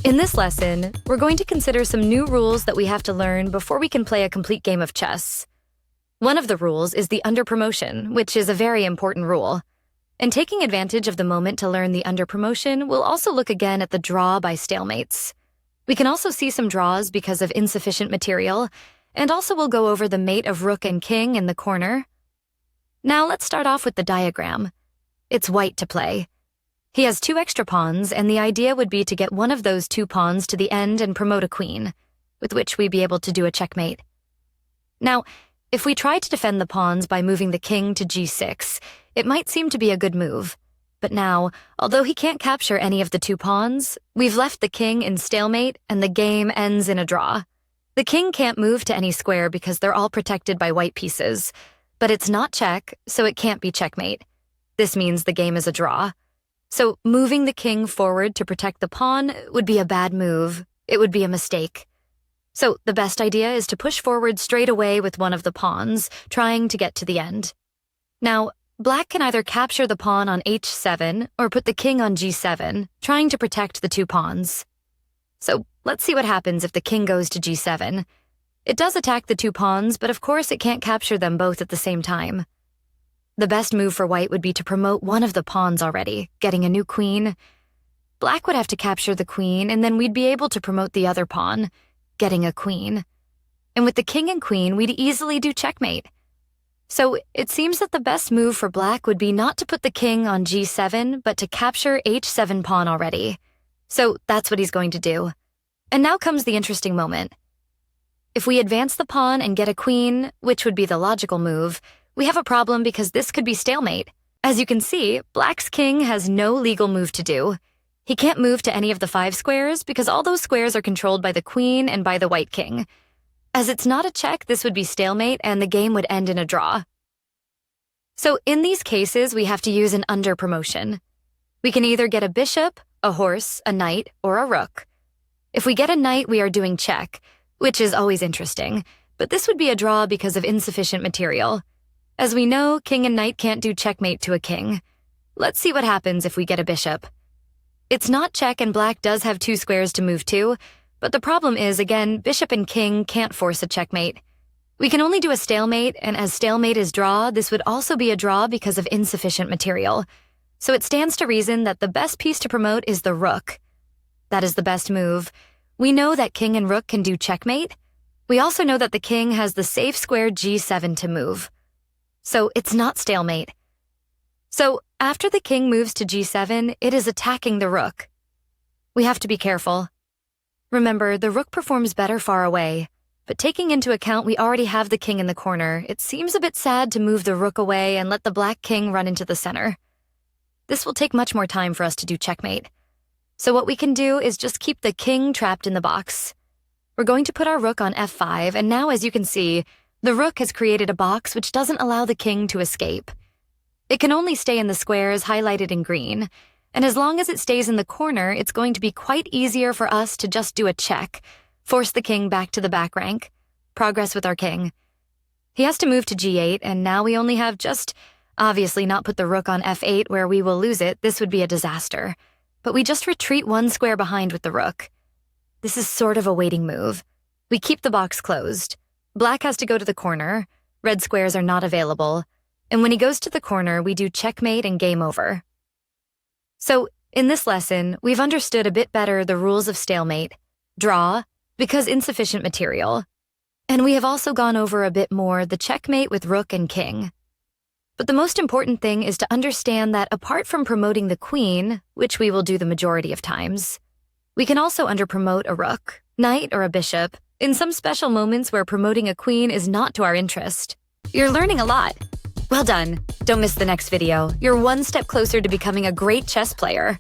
In this lesson, we're going to consider some new rules that we have to learn before we can play a complete game of chess. One of the rules is the under promotion, which is a very important rule. And taking advantage of the moment to learn the under promotion, we'll also look again at the draw by stalemates. We can also see some draws because of insufficient material, and also we'll go over the mate of rook and king in the corner. Now let's start off with the diagram. It's white to play. He has 2 extra pawns, and the idea would be to get one of those 2 pawns to the end and promote a queen, with which we'd be able to do a checkmate. Now, if we try to defend the pawns by moving the king to g6, it might seem to be a good move. But now, although he can't capture any of the 2 pawns, we've left the king in stalemate and the game ends in a draw. The king can't move to any square because they're all protected by white pieces, but it's not check, so it can't be checkmate. This means the game is a draw. So moving the king forward to protect the pawn would be a bad move. It would be a mistake. So the best idea is to push forward straight away with one of the pawns, trying to get to the end. Now, black can either capture the pawn on h7 or put the king on g7, trying to protect the 2 pawns. So let's see what happens if the king goes to g7. It does attack the 2 pawns, but of course it can't capture them both at the same time. The best move for white would be to promote one of the pawns already, getting a new queen. Black would have to capture the queen, and then we'd be able to promote the other pawn, getting a queen. And with the king and queen, we'd easily do checkmate. So it seems that the best move for black would be not to put the king on g7, but to capture h7 pawn already. So that's what he's going to do. And now comes the interesting moment. If we advance the pawn and get a queen, which would be the logical move, we have a problem because this could be stalemate. As you can see, black's king has no legal move to do. He can't move to any of the 5 squares because all those squares are controlled by the queen and by the white king. As it's not a check, this would be stalemate and the game would end in a draw. So in these cases, we have to use an under promotion. We can either get a bishop, a horse, a knight, or a rook. If we get a knight, we are doing check, which is always interesting, but this would be a draw because of insufficient material. As we know, king and knight can't do checkmate to a king. Let's see what happens if we get a bishop. It's not check and black does have 2 squares to move to, but the problem is, again, bishop and king can't force a checkmate. We can only do a stalemate, and as stalemate is draw, this would also be a draw because of insufficient material. So it stands to reason that the best piece to promote is the rook. That is the best move. We know that king and rook can do checkmate. We also know that the king has the safe square g7 to move. So it's not stalemate. So after the king moves to g7, it is attacking the rook. We have to be careful. Remember, the rook performs better far away, but taking into account we already have the king in the corner, it seems a bit sad to move the rook away and let the black king run into the center. This will take much more time for us to do checkmate. So what we can do is just keep the king trapped in the box. We're going to put our rook on f5, and now as you can see, the rook has created a box which doesn't allow the king to escape. It can only stay in the squares highlighted in green, and as long as it stays in the corner, it's going to be quite easier for us to just do a check, force the king back to the back rank, progress with our king. He has to move to g8, and now we only have obviously not put the rook on f8 where we will lose it. This would be a disaster. But we just retreat 1 square behind with the rook. This is sort of a waiting move. We keep the box closed. Black has to go to the corner, red squares are not available, and when he goes to the corner, we do checkmate and game over. So, in this lesson, we've understood a bit better the rules of stalemate, draw, because insufficient material, and we have also gone over a bit more the checkmate with rook and king. But the most important thing is to understand that apart from promoting the queen, which we will do the majority of times, we can also under-promote a rook, knight, or a bishop, in some special moments where promoting a queen is not to our interest. You're learning a lot. Well done. Don't miss the next video. You're 1 step closer to becoming a great chess player.